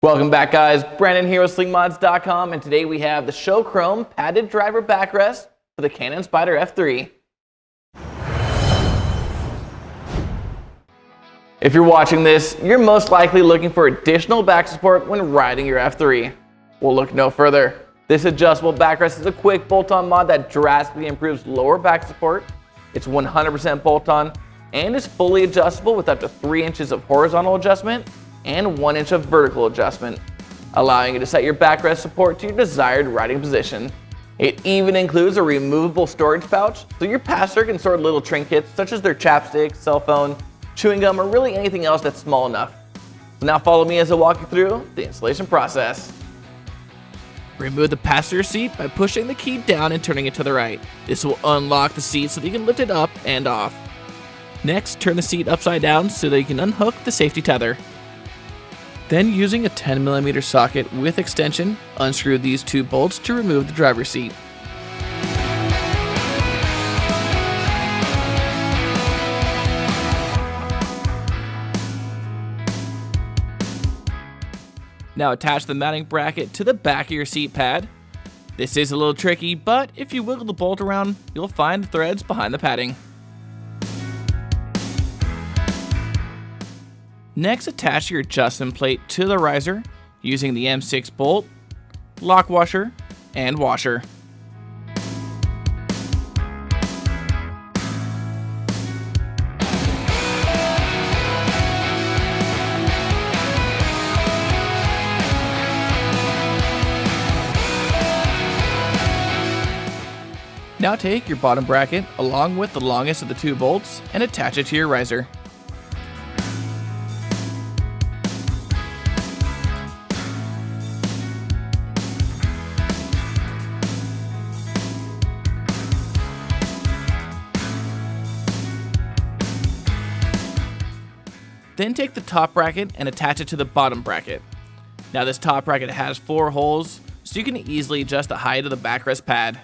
Welcome back, guys. Brandon here with slingmods.com, and today we have the show chrome padded driver backrest for the Can-Am Spyder F3. If you're watching this, you're most likely looking for additional back support when riding your F3. We'll look no further. This adjustable backrest is a quick bolt-on mod that drastically improves lower back support. It's 100% bolt-on and is fully adjustable with up to 3 inches of horizontal adjustment and 1 inch of vertical adjustment, allowing you to set your backrest support to your desired riding position. It even includes a removable storage pouch, so your passenger can store little trinkets such as their chapstick, cell phone, chewing gum, or really anything else that's small enough. So now follow me as I walk you through the installation process. Remove the passenger seat by pushing the key down and turning it to the right. This will unlock the seat so that you can lift it up and off. Next, turn the seat upside down so that you can unhook the safety tether. Then, using a 10mm socket with extension, unscrew these 2 bolts to remove the driver's seat. Now attach the mounting bracket to the back of your seat pad. This is a little tricky, but if you wiggle the bolt around, you'll find the threads behind the padding. Next, attach your adjustment plate to the riser using the M6 bolt, lock washer, and washer. Now take your bottom bracket along with the longest of the 2 bolts and attach it to your riser. Then take the top bracket and attach it to the bottom bracket. Now this top bracket has 4 holes, so you can easily adjust the height of the backrest pad.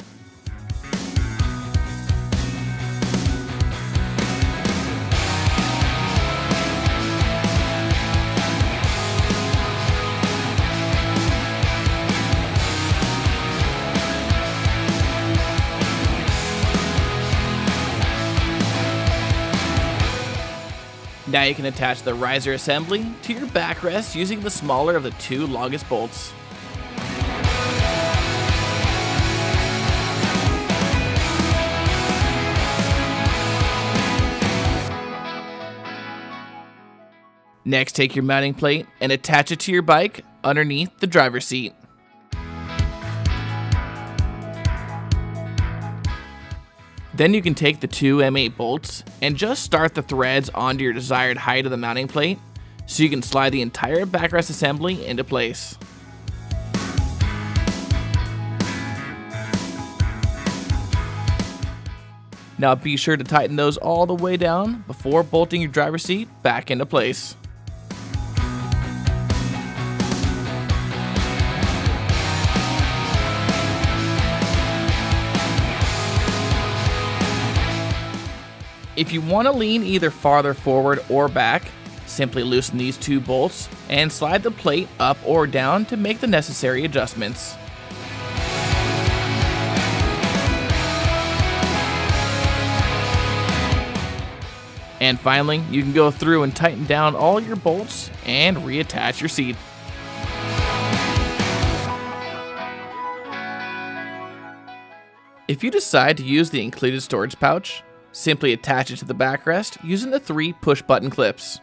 Now you can attach the riser assembly to your backrest using the smaller of the 2 longest bolts. Next, take your mounting plate and attach it to your bike underneath the driver's seat. Then you can take the 2 M8 bolts and just start the threads onto your desired height of the mounting plate so you can slide the entire backrest assembly into place. Now be sure to tighten those all the way down before bolting your driver's seat back into place. If you want to lean either farther forward or back, simply loosen these 2 bolts and slide the plate up or down to make the necessary adjustments. And finally, you can go through and tighten down all your bolts and reattach your seat. If you decide to use the included storage pouch, simply attach it to the backrest using the 3 push-button clips.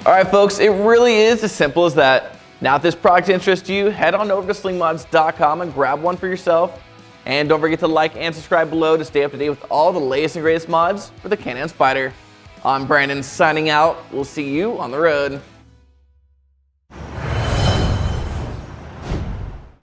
All right, folks, it really is as simple as that. Now, if this product interests you, head on over to slingmods.com and grab one for yourself. And don't forget to like and subscribe below to stay up to date with all the latest and greatest mods for the Can-Am Spyder. I'm Brandon signing out. We'll see you on the road.